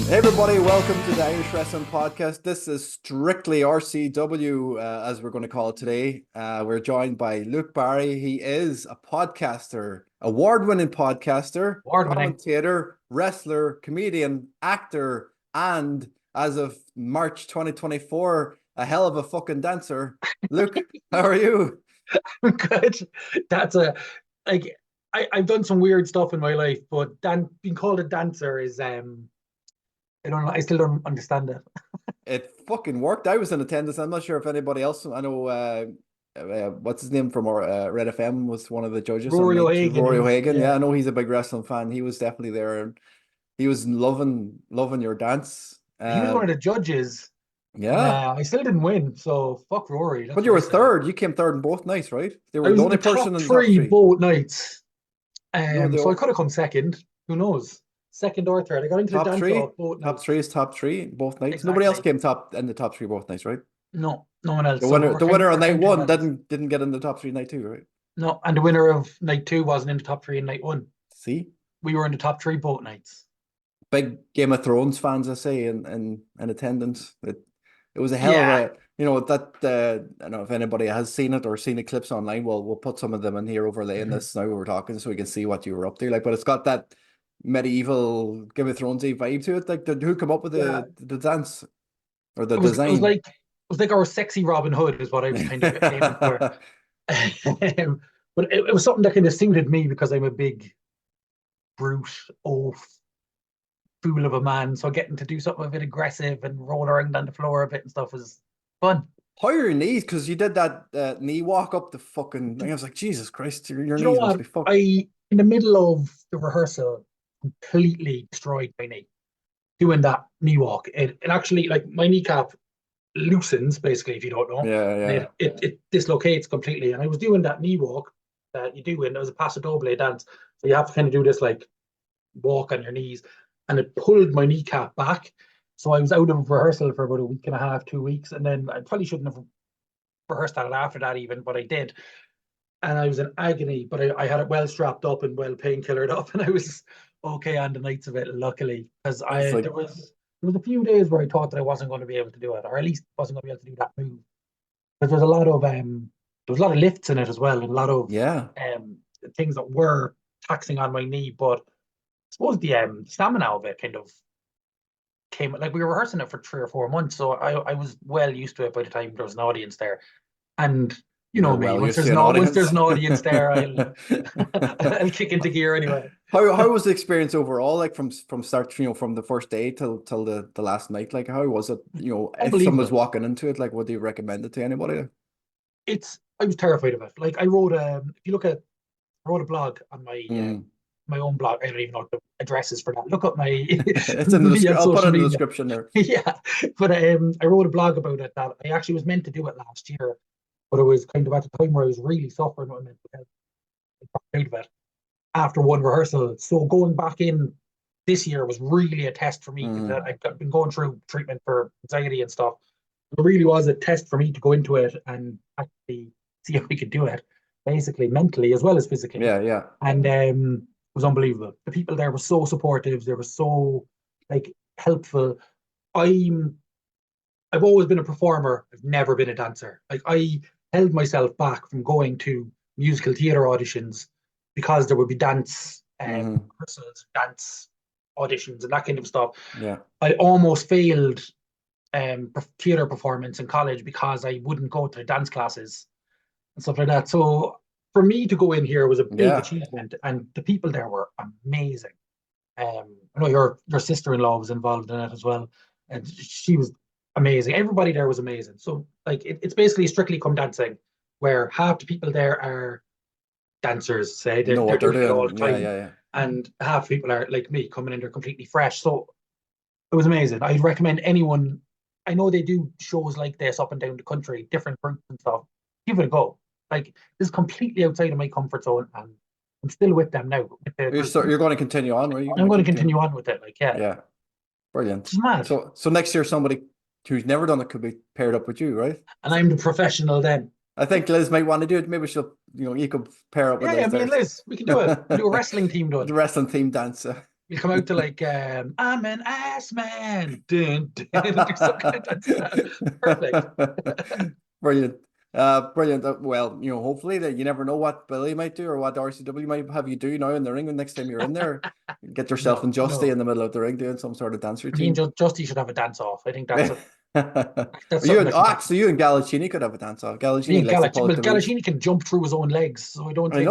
Hey everybody, welcome to the Irish Wrestling Podcast. This is strictly RCW, as we're going to call it today. We're joined by Luke Barry. He is a podcaster, award-winning podcaster, commentator, wrestler, comedian, actor, and as of March 2024, a hell of a fucking dancer. Luke, how are you? I'm good. That's I've done some weird stuff in my life, but being called a dancer is I don't know. I still don't understand it. It fucking worked. I was in attendance. I'm not sure if anybody else. I know. What's his name from our Red FM was one of the judges. Rory O'Hagan. Rory O'Hagan. Yeah, I know he's a big wrestling fan. He was definitely there, and he was loving your dance. He was one of the judges. Yeah, I still didn't win, so fuck Rory. But you were third. You came third in both nights, right? They were I was the only in the person top in the top three both nights. No, So I could have come second. Who knows? Second or third. I got into the dance off both nights. Top three is top three both nights. Exactly. Nobody else came top in the top three both nights, right? No one else. The winner on night one didn't get in the top three night two, right? No, and the winner of night two wasn't in the top three in night one. See? We were in the top three both nights. Big Game of Thrones fans, I say, in attendance. It was a hell of a, I don't know if anybody has seen it or seen the clips online. We'll put some of them in here overlaying this now we're talking so we can see what you were up to. Like, but it's got that medieval Game of Thronesy vibe to it. Like, who come up with the dance or the design? It was like our sexy Robin Hood is what I was kind of aiming for. But it was something that kind of suited me because I'm a big brute, oaf, fool of a man. So getting to do something a bit aggressive and roll around on the floor a bit and stuff was fun. How are your knees? Because you did that knee walk up the fucking thing. I was like, Jesus Christ, your knees must be fucked. In the middle of the rehearsal, completely destroyed my knee doing that knee walk. It actually, like, my kneecap loosens, basically, if you don't know. Yeah. It dislocates completely. And I was doing that knee walk that you do, and it was a paso doble dance. So you have to kind of do this, like, walk on your knees. And it pulled my kneecap back. So I was out of rehearsal for about a week and a half, 2 weeks. And then I probably shouldn't have rehearsed that after that even, but I did. And I was in agony, but I had it well strapped up and well painkillered up. And I was okay on the nights of it, luckily. Because there was a few days where I thought that I wasn't going to be able to do it, or at least wasn't going to be able to do that move. Because there was a lot of lifts in it as well, and a lot of things that were taxing on my knee. But I suppose the stamina of it kind of came, like, we were rehearsing it for 3 or 4 months, so I was well used to it by the time there was an audience there. And you know me, once there's an audience there, I'll kick into gear anyway. How was the experience overall, like from start, from the first day till the last night? Like, how was it? If someone was walking into it, like, would you recommend it to anybody? I was terrified of it. Like, I wrote a blog on my own blog. I don't even know what the address is for that. Look up my. It's in the I'll put it in the description there. Yeah, but I wrote a blog about it that I actually was meant to do it last year, but it was kind of at the time where I was really suffering with mental health. I dropped out of it after one rehearsal. So going back in this year was really a test for me. I've been going through treatment for anxiety and stuff. It really was a test for me to go into it and actually see if we could do it, basically mentally as well as physically. Yeah. And it was unbelievable. The people there were so supportive. They were so, like, helpful. I've always been a performer. I've never been a dancer. Like, I held myself back from going to musical theatre auditions because there would be dance rehearsals, dance auditions, and that kind of stuff. Yeah, I almost failed theatre performance in college because I wouldn't go to the dance classes and stuff like that. So for me to go in here was a big achievement, and the people there were amazing. I know your sister-in-law was involved in it as well, and she was amazing. Everybody there was amazing. So, like, it's basically Strickly Cobh Dancing, where half the people there are dancers, say they're doing it all the time, yeah. And half the people are like me, coming in there completely fresh. So it was amazing. I'd recommend anyone. I know they do shows like this up and down the country, different groups and stuff. Give it a go. Like, this is completely outside of my comfort zone, and I'm still with them now. You're going to continue on, right? I'm going to continue on with it. Like, yeah, brilliant. It's mad. So next year, somebody who's never done it could be paired up with you, right? And I'm the professional then. I think Liz might want to do it. Maybe you could pair up with Liz. Yeah, me and Liz, we can do it. We'll do a wrestling team doing it. The wrestling team dance. You come out to like I'm an ass man. Dun, dun, there's some kind of dance. Perfect. Brilliant. Brilliant. Well, hopefully that you never know what Billy might do or what RCW might have you do now in the ring the next time you're in there. Get yourself and Justy in the middle of the ring doing some sort of dance routine. Me and Justy should have a dance off. I think that's you and Galaccini could have a dance off. Galaccini likes to pull out the Galaccini can jump through his own legs, so I don't think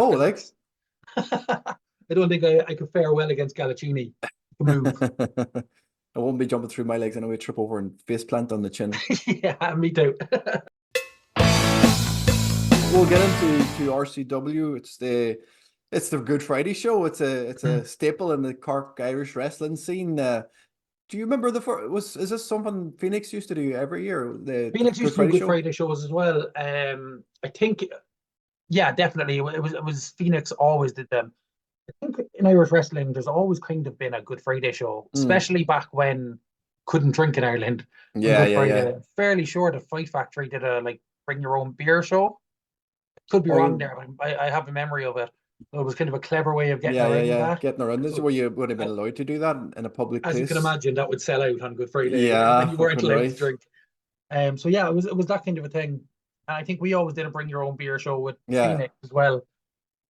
I don't think I could fare well against Galaccini. Move. I won't be jumping through my legs anyway, trip over and face plant on the chin. Yeah, me too. We'll get into RCW. It's the Good Friday show. It's a staple in the Cork Irish wrestling scene. Do you remember is this something Phoenix used to do every year? Phoenix used to do Good Friday shows as well. I think, yeah, definitely. It was Phoenix always did them. I think in Irish wrestling, there's always kind of been a Good Friday show, especially back when couldn't drink in Ireland. Yeah. Fairly sure the Fight Factory did a bring your own beer show. Could be wrong there, but I have a memory of it. So it was kind of a clever way of getting around that. Getting around this, where you would have been allowed to do that in a public place. As you can imagine, that would sell out on Good Friday. When you weren't allowed to drink. So yeah, it was that kind of a thing. And I think we always did a bring your own beer show with Phoenix as well.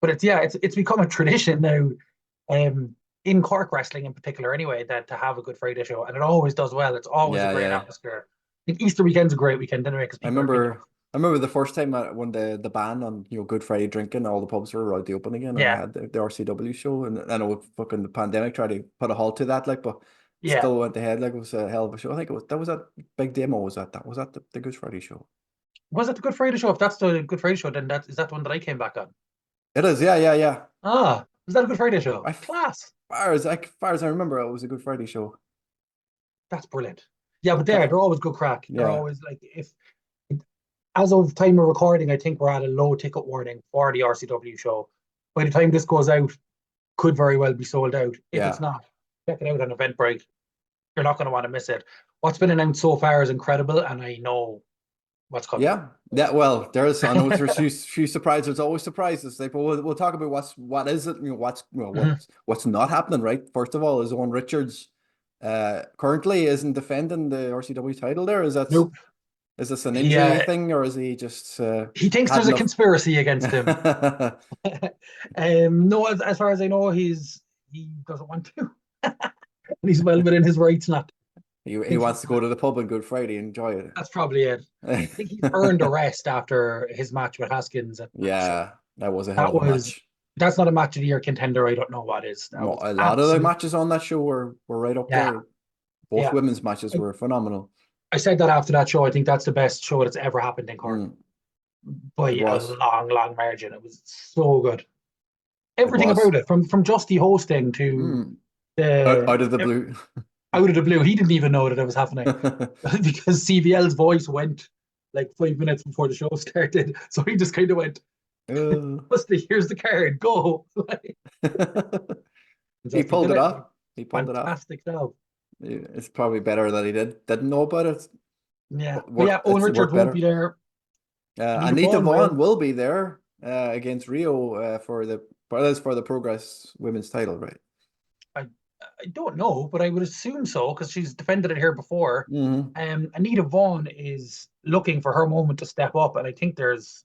But it's become a tradition now, in Cork wrestling in particular anyway, that to have a Good Friday show, and it always does well. It's always a great atmosphere. I think Easter weekend's a great weekend anyway, because I remember the first time when the ban on Good Friday drinking, all the pubs were allowed to open again. And I had the RCW show, and I know fucking the pandemic tried to put a halt to that, but still went ahead. It was a hell of a show. I think that was that big demo. Was that the Good Friday show? Was it the Good Friday show? If that's the Good Friday show, then is that the one that I came back on? It is, yeah. Ah, was that a Good Friday show? Class. As far as I remember, it was a Good Friday show. That's brilliant. Yeah, but they're always good crack. They're always as of time of recording, I think we're at a low ticket warning for the RCW show. By the time this goes out, could very well be sold out. If it's not, check it out on Eventbrite. You're not going to want to miss it. What's been announced so far is incredible, and I know what's coming. Yeah. Well, there's a few surprises. There's always surprises. But we'll talk about what is it. What's not happening. Right. First of all, is Owen Richards currently isn't defending the RCW title. There is that. Nope. Is this an injury thing, or is he just? He thinks there's a conspiracy against him. No, as far as I know, he doesn't want to. He's well within his rights not. He wants to go to the pub on Good Friday and enjoy it. That's probably it. I think he's earned a rest after his match with Haskins. That was a hell of a match. That's not a match of the year contender. I don't know what is. A lot of the matches on that show were right up there. Both women's matches were phenomenal. I said that after that show. I think that's the best show that's ever happened in Cork. By a long margin. It was so good. Everything about it, from Justy hosting to out of the blue. Out of the blue. He didn't even know that it was happening because CVL's voice went 5 minutes before the show started. So he just kind of went, Justy, here's the card, go. He pulled it off. Fantastic job. It's probably better that he didn't know about it. Yeah. Owen Richards won't be there. Anita Vaughan will be there against Rhio for the Progress Women's title, right? I don't know, but I would assume so because she's defended it here before. Anita Vaughan is looking for her moment to step up, and I think this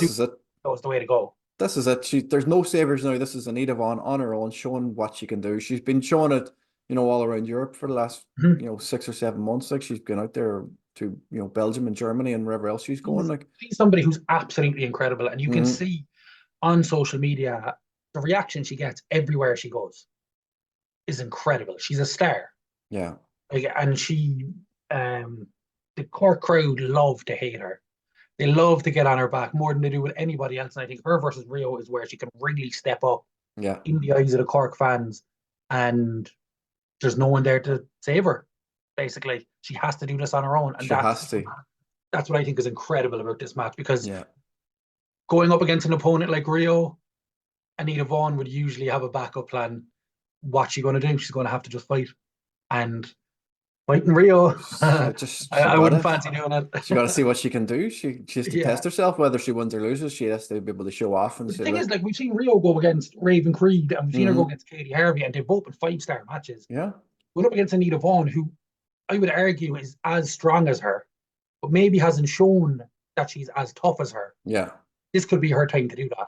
is it. That was the way to go. This is it. There's no savers now. This is Anita Vaughan on her own, showing what she can do. She's been showing it, all around Europe for the last, 6 or 7 months. She's been out there to, Belgium and Germany and wherever else she's going. She's somebody who's absolutely incredible, and you can see on social media the reaction she gets everywhere she goes is incredible. She's a star. Yeah. And she, the Cork crowd love to hate her. They love to get on her back more than they do with anybody else. And I think her versus Rhio is where she can really step up in the eyes of the Cork fans. And there's no one there to save her, basically. She has to do this on her own. And that's what I think is incredible about this match, because going up against an opponent like Rhio, Anita Vaughan would usually have a backup plan. What's she going to do? She's going to have to just fight. And Fighting Rhio. Just I wouldn't fancy doing it. She got to see what she can do. She has to test herself, whether she wins or loses. She has to be able to show off. And the thing is, like, we've seen Rhio go against Raven Creed, and we've seen her go against Katie Harvey, and they've both been 5-star matches. Yeah. Went up against Anita Vaughan, who I would argue is as strong as her, but maybe hasn't shown that she's as tough as her. Yeah. This could be her time to do that.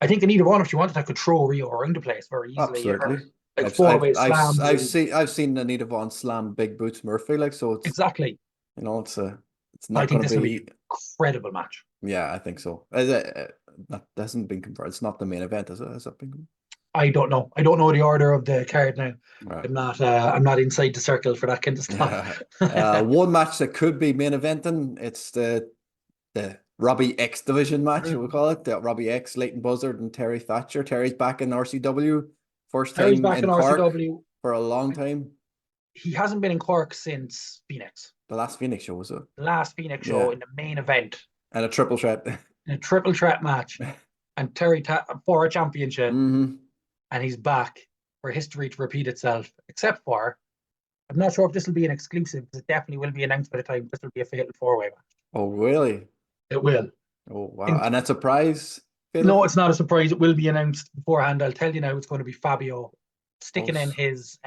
I think Anita Vaughan, if she wanted, could throw Rhio around the place very easily. Absolutely. Like four-way slams. I've seen Anita Vaughan slam Big Boots Murphy, like, so it's exactly. You know, it's not I think going this to will be an incredible match. Yeah, I think so. That hasn't been confirmed. It's not the main event, is it? Has that been? I don't know. I don't know the order of the card now. Right. I'm not inside the circle for that kind of stuff. One match that could be main eventing. It's the Robbie X division match, we'll call it. The Robbie X, Leyton Buzzard and Terry Thatcher. Terry's back in RCW. First time back in Cork RCW for a long time. He hasn't been in Cork since Phoenix. The last Phoenix show, was it? The last Phoenix show in the main event. And a triple threat. In a triple threat match. And Terry for a championship. And he's back for history to repeat itself. Except for, I'm not sure if this will be an exclusive, because it definitely will be announced by the time this will be a fatal 4-way match. Oh, really? It will. Oh, wow. And that's a prize? No, it's not a surprise. It will be announced beforehand. I'll tell you now, it's going to be Fabio sticking in his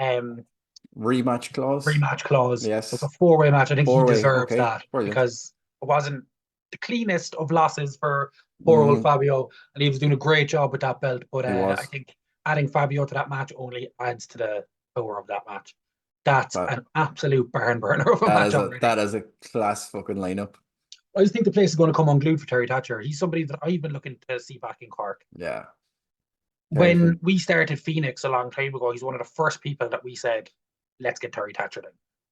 rematch clause. Yes. It's a 4-way match. I think he deserves that. Brilliant. Because it wasn't the cleanest of losses for poor old Fabio, and he was doing a great job with that belt. But I think adding Fabio to that match only adds to the power of that match. That's an absolute barn burner of a match already. That is a class fucking lineup. I just think the place is going to come unglued for Terry Thatcher. He's somebody that I've been looking to see back in Cork. Yeah. When we started Phoenix a long time ago, he's one of the first people that we said, let's get Terry Thatcher in.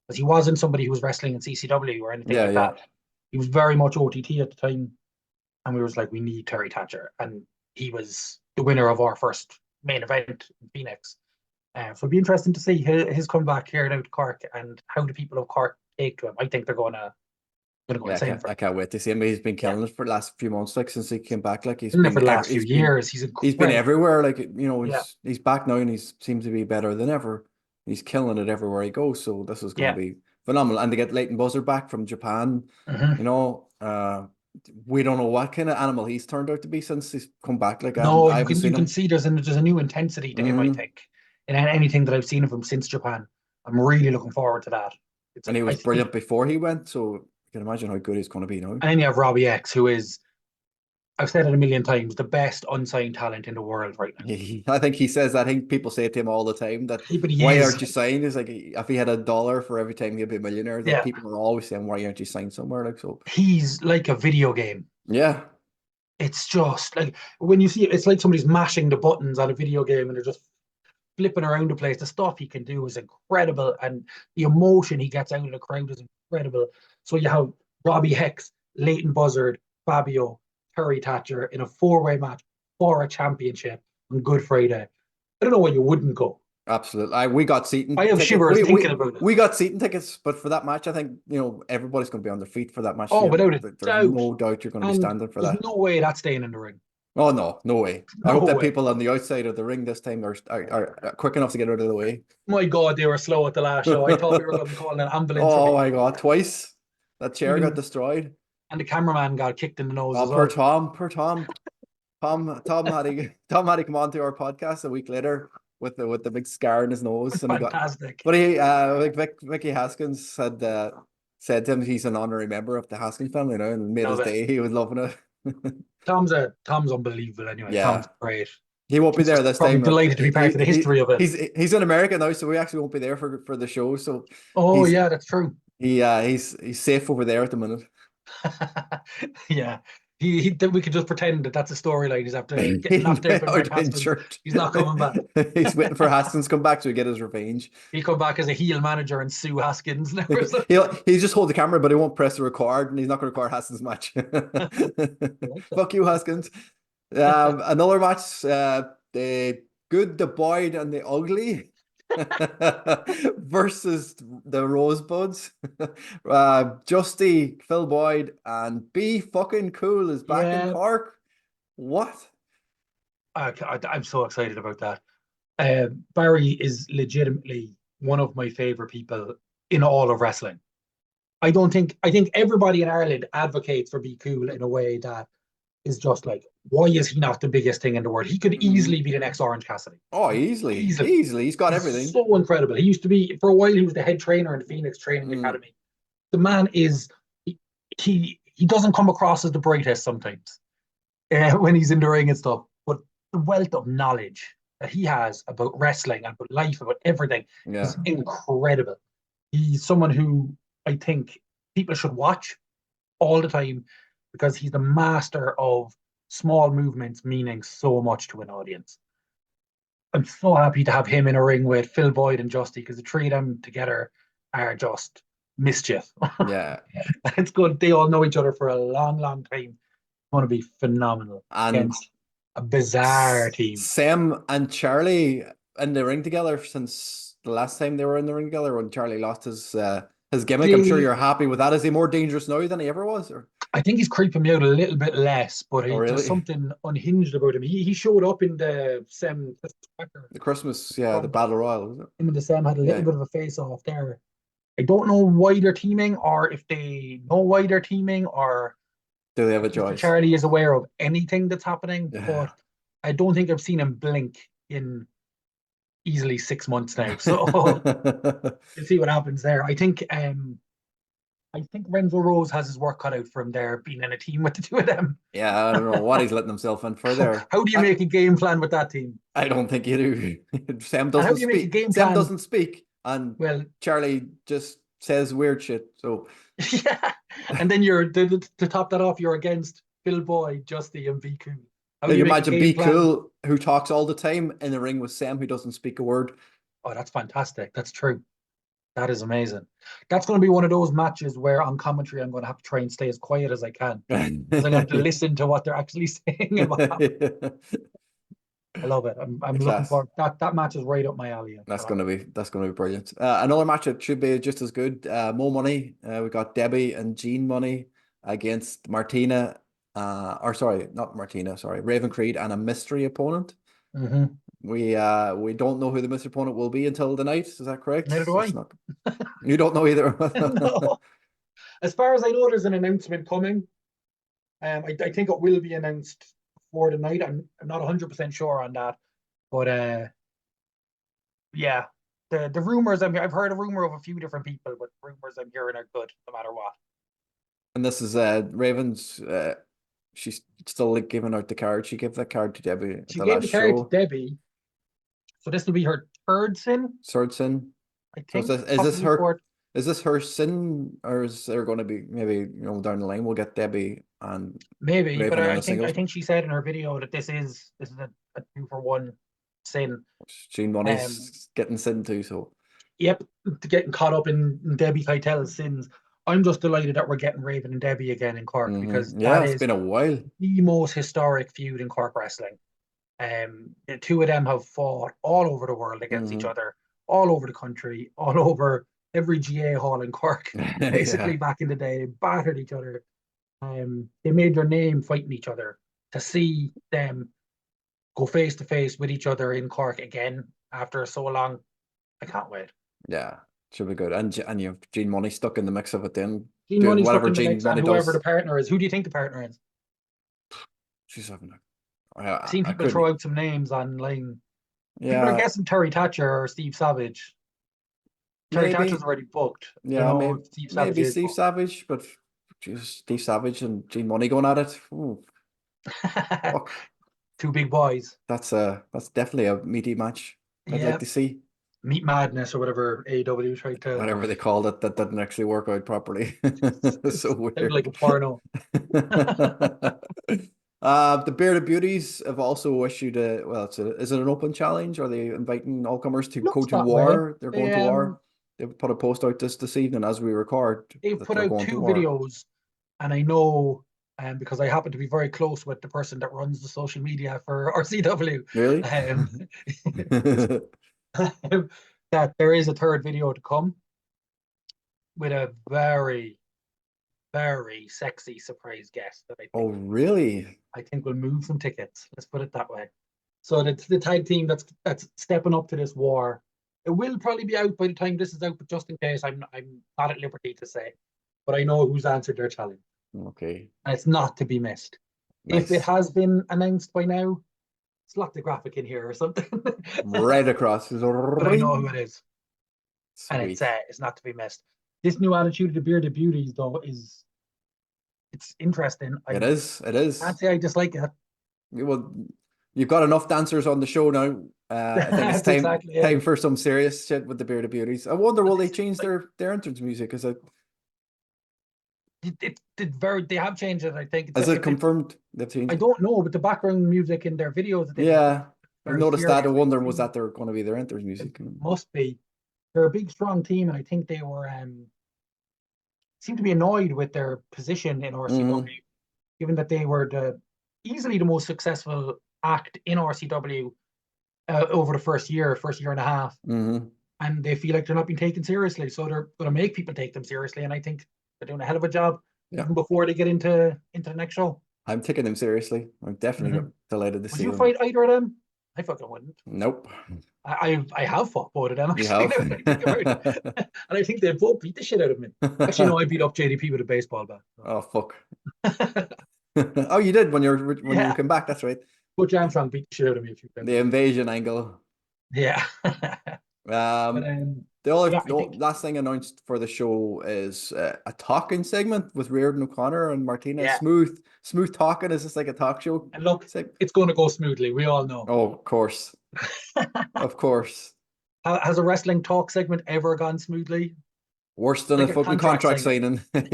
Because he wasn't somebody who was wrestling in CCW or anything like that. He was very much OTT at the time. And we was like, we need Terry Thatcher. And he was the winner of our first main event in Phoenix. So it'd be interesting to see his comeback here out to Cork and how the people of Cork take to him. I think they're going to go insane. I can't wait to see him. He's been killing it for the last few months, like since he came back. Like he's been for the last few years. He's been everywhere. Like, you know, he's back now and he seems to be better than ever. He's killing it everywhere he goes. So this is going to be phenomenal. And to get Leyton Buzzard back from Japan, you know, we don't know what kind of animal he's turned out to be since he's come back. Like, you can see there's a new intensity to him, I think, in anything that I've seen of him since Japan. I'm really looking forward to that. And he was brilliant before he went, so you can imagine how good he's going to be now. And then you have Robbie X, who is, I've said it a million times, the best unsigned talent in the world right now. I think he says that. I think people say it to him all the time that why aren't you signed? It's like if he had $1 for every time he'd be a millionaire, that people are always saying, why aren't you signed somewhere? Like, so he's like a video game. Yeah. It's just like when you see it, it's like somebody's mashing the buttons on a video game and they're just flipping around the place. The stuff he can do is incredible, and the emotion he gets out of the crowd is incredible. So you have Robbie X, Leyton Buzzard, Fabio, Terry Thatcher in a 4-way match for a championship on Good Friday. I don't know why you wouldn't go. Absolutely. We got seating. I have shivers thinking about it. We got seating tickets, but for that match, I think, you know, everybody's going to be on their feet for that match. Oh, without a doubt. There's no doubt you're going to be standing for that. There's no way that's staying in the ring. Oh, no way. I hope that people on the outside of the ring this time are quick enough to get out of the way. My God, they were slow at the last show. I thought we were going to be calling an ambulance. Oh, my God, twice. That chair got destroyed. And the cameraman got kicked in the nose as well. Poor Tom. Tom had to come on to our podcast a week later with the big scar in his nose. Fantastic. Vicky Haskins had said to him he's an honorary member of the Haskins family now and made his day. He was loving it. Tom's unbelievable anyway. Yeah. Tom's great. He won't be there this time. I'm delighted to be part of the history of it. He's in America now, so we actually won't be there for the show. So that's true. He's safe over there at the minute. Yeah. We could just pretend that that's a storyline. He's after getting knocked out by Haskins. He's not coming back. He's waiting for Haskins to come back so he get his revenge. He'll come back as a heel manager and sue Haskins. He'll just hold the camera, but he won't press the record, and he's not going to record Haskins' match. Fuck you, Haskins. Another match, the Good, the Boyd, and the Ugly versus the Rosebuds. Justy, Phil Boyd, and Be Fucking Cool is back in Cork. What? I'm so excited about that. Barry is legitimately one of my favorite people in all of wrestling. I think everybody in Ireland advocates for Be Cool in a way that is just like, why is he not the biggest thing in the world? He could easily be the next Orange Cassidy. Oh, easily. He's got everything. So incredible. He used to be, for a while, he was the head trainer in the Phoenix Training Academy. The man is, he doesn't come across as the brightest sometimes when he's in the ring and stuff, but the wealth of knowledge that he has about wrestling, about life, about everything is incredible. He's someone who I think people should watch all the time because he's the master of small movements meaning so much to an audience. I'm so happy to have him in a ring with Phil Boyd and Justy because the three of them together are just mischief. Yeah. It's good. They all know each other for a long, long time. It's going to be phenomenal against a bizarre team. Sam and Charlie in the ring together since the last time they were in the ring together when Charlie lost his gimmick. I'm sure you're happy with that. Is he more dangerous now than he ever was? Or? I think he's creeping me out a little bit less, but there's something unhinged about him. He showed up in the Sam the Christmas, the Battle Royal, was it? Him and the Sam had a little bit of a face off there. I don't know why they're teaming, or if they know why they're teaming, or do they have a choice? Charlie is aware of anything that's happening, but I don't think I've seen him blink in easily 6 months now. So we'll see what happens there. I think Renzo Rose has his work cut out for him there, being in a team with the two of them. Yeah, I don't know what he's letting himself in for there. How do you make a game plan with that team? I don't think you do. Sam doesn't speak. Sam doesn't speak, and Charlie just says weird shit. So yeah, and then you're to top that off, you're against Phil Boyd, Justy, and Be Cool. How do you imagine Be Cool, who talks all the time, in the ring with Sam, who doesn't speak a word? Oh, that's fantastic. That's true. That is amazing. That's going to be one of those matches where on commentary I'm going to have to try and stay as quiet as I can. Because I have to listen to what they're actually saying. I love it. I'm looking forward. That match is right up my alley. That's going to be brilliant. Another match that should be just as good. Mo Money. We got Debbie and Jean Money against Martina. Raven Creed and a mystery opponent. We don't know who the mystery opponent will be until the night. Is that correct? Neither do I. You don't know either. No. As far as I know, there's an announcement coming. I think it will be announced before the night. I'm not 100% sure on that, but the rumors I've heard a rumor of a few different people, but rumors I'm hearing are good no matter what. And this is Raven's. She's still like giving out the card. She gave that card to Debbie. She gave the card to Debbie. So this will be her third sin. Third sin. I think. So is this her sin, or is there going to be maybe down the line we'll get Debbie and maybe? Raven, but I think she said in her video that this is a 2-for-1 sin. Jean Money's getting sin too. So. Yep, getting caught up in Debbie Keitel's sins. I'm just delighted that we're getting Raven and Debbie again in Cork because it's been a while. The most historic feud in Cork wrestling. The two of them have fought all over the world against each other, all over the country, all over every GA hall in Cork. Basically, back in the day, they battered each other. They made their name fighting each other. To see them go face to face with each other in Cork again after so long, I can't wait. Yeah. Should be good. And you have Jean Money stuck in the mix of it then. Jean Money stuck in the mix, and whoever the partner is. Who do you think the partner is? She's having I've seen people throw out some names online. Yeah. People are guessing Terry Thatcher or Steve Savage. Terry Thatcher's already booked. Yeah, maybe Steve Savage, but Steve Savage and Jean Money going at it. Two big boys. That's definitely a meaty match. I'd like to see. Meat Madness or whatever AEW tried to. Whatever they called it, that didn't actually work out properly. So weird. Like a porno. The Bearded Beauties have also issued is it an open challenge? Are they inviting all comers to go to war? They're going to war. They've put a post out this evening as we record. They've put out 2 videos, and I know because I happen to be very close with the person that runs the social media for RCW. Really? That there is a third video to come with a very, very sexy surprise guest that I think, really? I think will move some tickets. Let's put it that way. So the tag team that's stepping up to this war It will probably be out by the time this is out, but just in case, I'm not at liberty to say. But I know who's answered their challenge. Okay. And it's not to be missed. Nice. If it has been announced by now, slot the graphic in here or something. Right across. But I know who it is. Sweet. And it's not to be missed. This new attitude of the Bearded Beauties, though, it's interesting. It is. I'd say I dislike it. Well, you've got enough dancers on the show now. I think it's time exactly time for some serious shit with the Bearded Beauties. I wonder will they change their entrance music? Is it they have changed it, I think. Is it confirmed they've changed I don't know, but the background music in their videos that I've noticed that. I'm wondering was that they're going to be their entrance music? It must be. They're a big strong team, and I think they were seem to be annoyed with their position in RCW, given that they were easily the most successful act in RCW over the first year and a half. And they feel like they're not being taken seriously, so they're going to make people take them seriously, and I think they're doing a hell of a job even before they get into the next show. I'm taking them seriously. I'm definitely delighted to see them. Would you fight either of them? I fucking wouldn't. Nope. I have fought both of them. You have? And I think they both beat the shit out of me. Actually, no, I beat up JDP with a baseball bat. Oh fuck. Oh, you did when you came back. That's right. Butch Armstrong beat the shit out of me a few times. The invasion angle. Yeah. The last thing announced for the show is a talking segment with Riordan O'Connor and Martina. Yeah. Smooth talking. Is this like a talk show? And look, it's going to go smoothly. We all know. Oh, of course. Of course. Has a wrestling talk segment ever gone smoothly? Worse than like a fucking contract signing. I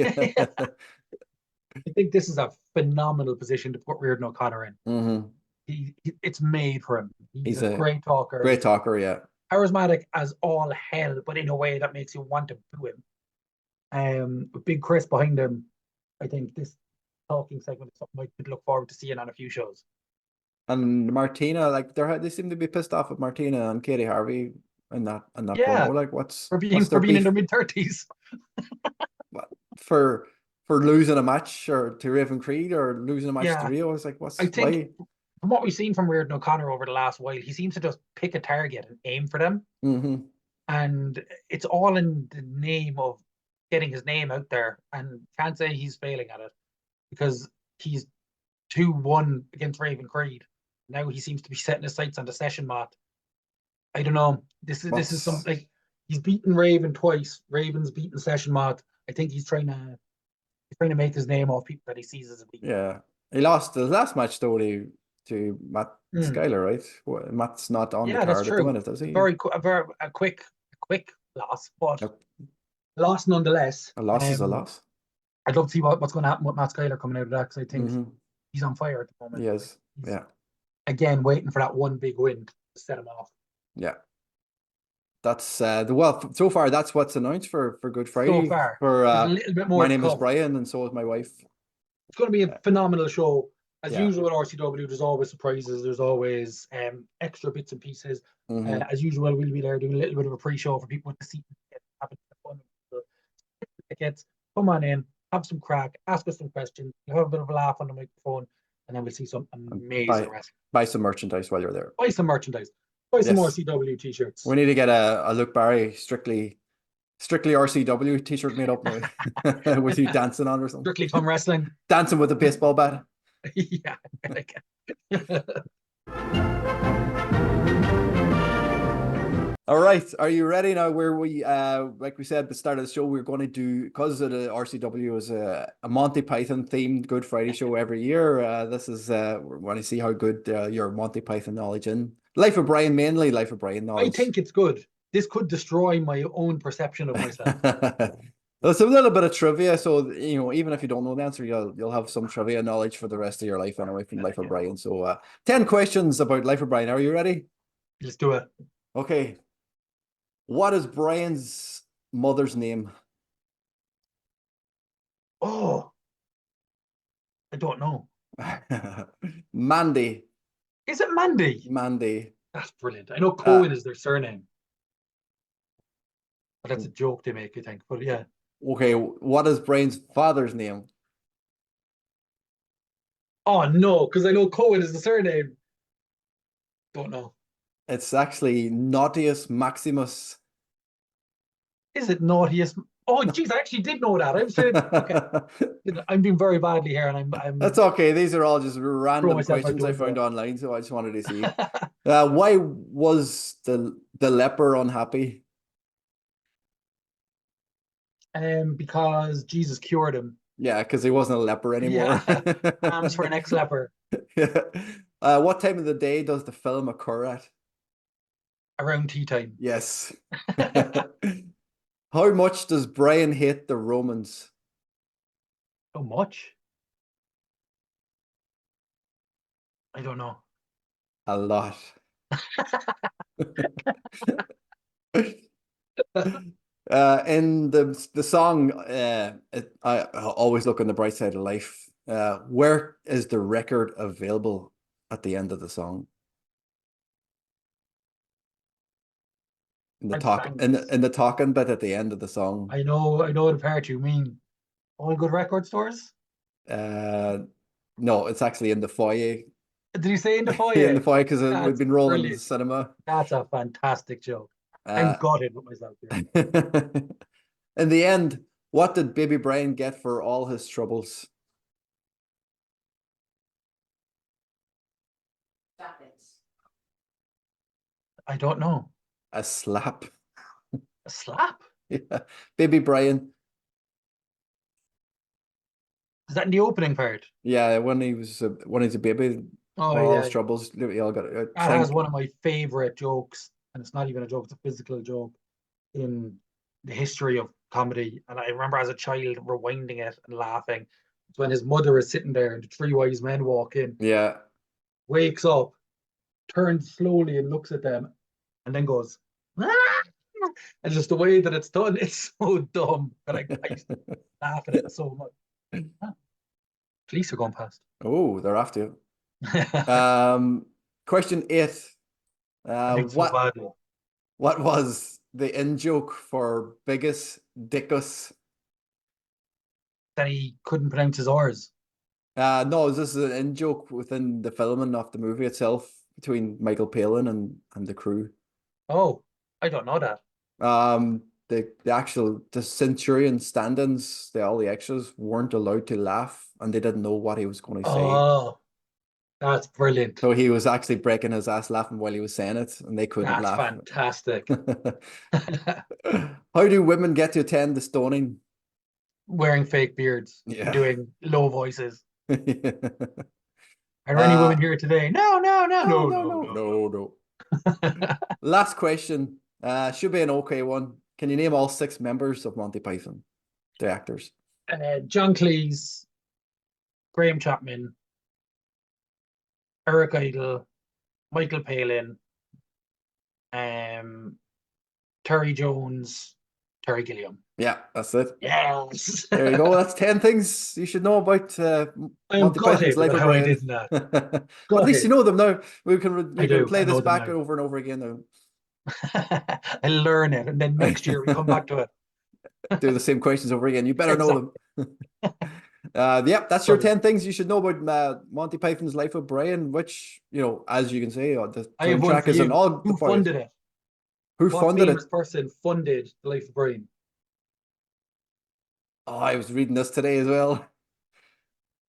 think this is a phenomenal position to put Riordan O'Connor in. It's made for him. He's a great talker. Great talker, yeah. Charismatic as all hell, but in a way that makes you want to boo him. With Big Chris behind him, I think this talking segment is something I could look forward to seeing on a few shows. And Martina, like they seem to be pissed off with Martina and Katie Harvey and that promo. Like for being in their mid-30s. for losing a match or to Raven Creed or losing a match to Rhio. I was like, why? From what we've seen from Riordan O'Connor over the last while, he seems to just pick a target and aim for them. And it's all in the name of getting his name out there. And can't say he's failing at it because he's 2-1 against Raven Creed. Now he seems to be setting his sights on the Session Moth. I don't know. This is something like he's beaten Raven twice. Raven's beaten Session Moth. I think he's trying to make his name off people that he sees as a weak. Yeah, he lost the last match though to Matt Schuyler, right? Well, Matt's not on the card at the minute, does he? A quick loss, but loss nonetheless. A loss is a loss. I'd love to see what's going to happen with Matt Schuyler coming out of that because I think he's on fire at the moment. He is. Again, waiting for that one big win to set him off. Yeah. That's so far that's what's announced for Good Friday. So far. For a little bit more. My name is Brian and so is my wife. It's going to be a phenomenal show. As usual at RCW, there's always surprises. There's always extra bits and pieces. As usual, we'll be there doing a little bit of a pre-show for people to see having fun. Tickets, come on in, have some crack, ask us some questions, have a bit of a laugh on the microphone, and then we'll see some amazing wrestling. Buy some merchandise while you're there. Buy some merchandise. Buy some RCW t-shirts. We need to get a Luke Barry strictly RCW t-shirt made up now with you dancing on or something. Strictly Fun Wrestling. Dancing with a baseball bat. Yeah. All right, are you ready now? Where we, like we said at the start of the show, we're going to do, because of the RCW is a Monty Python themed Good Friday show every year. This is we want to see how good your Monty Python knowledge in Life of Brian, mainly Life of Brian knowledge. I think it's good. This could destroy my own perception of myself. There's a little bit of trivia, so even if you don't know the answer, you'll have some trivia knowledge for the rest of your life anyway from Life of Brian. So 10 questions about Life of Brian. Are you ready? Let's do it. Okay. What is Brian's mother's name? Oh, I don't know. Mandy. Is it Mandy? Mandy. That's brilliant. I know Cohen is their surname. But that's a joke they make, I think. But yeah. Okay, what is Brian's father's name? Oh no, because I know Cohen is the surname. Don't know. It's actually Naughtius Maximus. Is it naughtiest? Oh, geez, I actually did know that. I was saying, okay, I'm doing very badly here, and I'm That's okay. These are all just throwing random myself out questions the I found window. online, so I just wanted to see. Why was the leper unhappy? Because Jesus cured him. Yeah, because he wasn't a leper anymore. Yeah, arms for an ex-leper. Yeah. What time of the day does the film occur at? Around tea time. Yes. How much does Brian hate the Romans? How much? I don't know. A lot. In the song, I always look on the bright side of life. Where is the record available at the end of the song? In the I've talk, sang in this. in the talking bit at the end of the song. I know the part you mean. All good record stores? Uh, no, it's actually in the foyer. Did you say in the In the foyer? foyer because we've That's been rolling in the brilliant. cinema. That's a fantastic joke. I'm Uh, gutted with myself here. in the end, what did Baby Brian get for all his troubles? I don't know. A slap. A slap? Yeah. Baby Brian. Is that in the opening part? Yeah, when he's a baby, Oh all his yeah. troubles, they all got a That has clink. one of my favorite jokes, and it's not even a joke, it's a physical joke in the history of comedy. And I remember as a child rewinding it and laughing. It's when his mother is sitting there and the three wise men walk in, Yeah. wakes up, turns slowly and looks at them, and then goes, "Ah!" And just the way that it's done, it's so dumb. But I used to laugh at it so much. Ah, police are going past. Oh, they're after you. I Question 8. think so What badly. was the in joke for Biggest Dickus? That he couldn't pronounce his R's. No, is this an in joke within the filming of the movie itself between Michael Palin and the crew? Oh, I don't know that. The Centurion stand-ins, all the extras weren't allowed to laugh, and they didn't know what he was going to say. Oh, that's brilliant. So he was actually breaking his ass laughing while he was saying it, and they couldn't That's laugh. fantastic. How do women get to attend the stoning? Wearing fake beards and Yeah. doing low voices. Are there any Uh, women here today? No, no, no, no, no, no, no, no, no, no, no. no. Last question. Should be an okay one. Can you name all 6 members of Monty Python, the actors? John Cleese, Graham Chapman, Eric Idle, Michael Palin, um, Terry Jones, Terry Gilliam. Yeah, that's it. Yes. There you go. That's 10 things you should know about I'm Monty Python's gutted Life about of how I Brian. did that. At least you Gutted. know them now. We I can do. play I this know them back now. over and over again now. I learn it, and then next year we come back to it. Do the same questions over again. You better know Exactly. them. Yep, that's your 10 things you should know about Monty Python's Life of Brian, which, as you can say, the I have one soundtrack for is in you. all the Who parts. funded it? Who What funded famous it? person funded The Life of Brian? Oh, I was reading this today as well.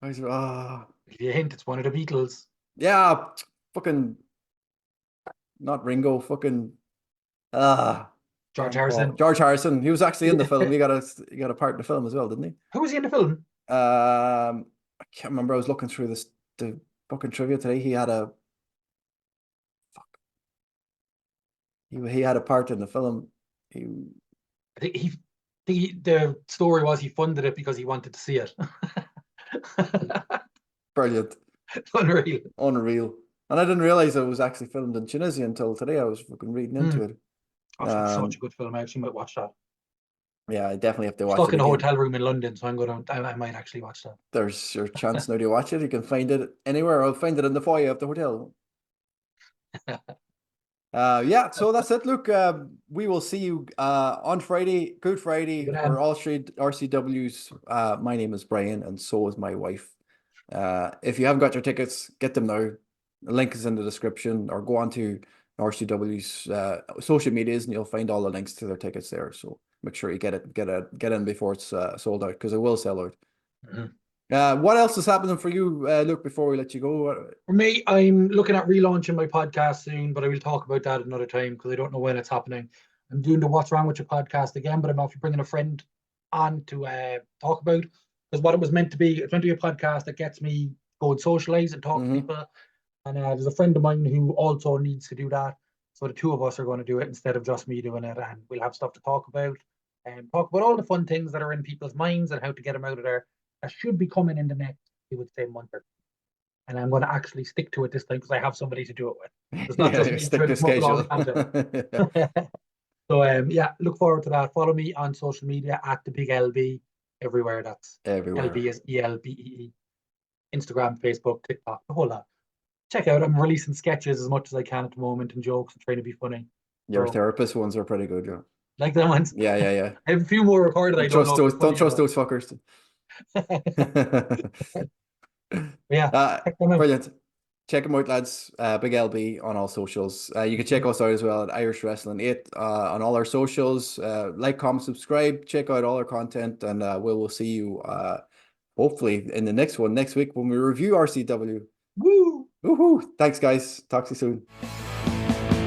Give you a hint, it's one of the Beatles. Yeah, fucking not Ringo, fucking George Paul. Harrison. George Harrison. He was actually in the film. He got a part in the film as well, didn't he? Who was he in the film? I can't remember. I was looking through the fucking trivia today. He had a he had a part in the film. He I think the story was he funded it because he wanted to see it. brilliant, Unreal. unreal. And I didn't realize it was actually filmed in Tunisia until today. I was fucking reading into it. It's such a good film. I actually might watch that. Yeah, I definitely have to watch Stuck it in a again. hotel room in London, so I might actually watch that. There's your chance now to watch it. You can find it anywhere. I'll find it in the foyer of the hotel. Yeah, so that's it. Look, we will see you on Friday, Good Friday, for all three RCWs. My name is Brian, and so is my wife. If you haven't got your tickets, get them now. The link is in the description, or go on to RCW's social medias, and you'll find all the links to their tickets there. So make sure you get in before it's sold out, because it will sell out. What else is happening for you, Luke, before we let you go? For me, I'm looking at relaunching my podcast soon, but I will talk about that another time because I don't know when it's happening. I'm doing the What's Wrong With Your podcast again, but I'm actually bringing a friend on to talk about, because what it was meant to be, it's meant to be a podcast that gets me go and socialize and talk to people. And there's a friend of mine who also needs to do that. So the two of us are going to do it instead of just me doing it, and we'll have stuff to talk about and talk about all the fun things that are in people's minds and how to get them out of there. That should be coming in the next, we would say, month or two. And I'm going to actually stick to it this time because I have somebody to do it with. It's not just me stick to schedule. So yeah, look forward to that. Follow me on social media at the Big LB everywhere. That's everywhere. LB is ELBEE. Instagram, Facebook, TikTok, the whole lot. Check out. I'm releasing sketches as much as I can at the moment and jokes and trying to be funny. Your therapist ones are pretty good, yeah. Like them ones? Yeah. I have a few more recorded. Don't trust those fuckers. Yeah. Brilliant. Check them out, lads. Big LB on all socials. You can check us out as well at Irish Wrestling 8 on all our socials. Like, comment, subscribe. Check out all our content, and we will see you hopefully in the next one next week when we review RCW. Woo! Woohoo! Thanks, guys. Talk to you soon.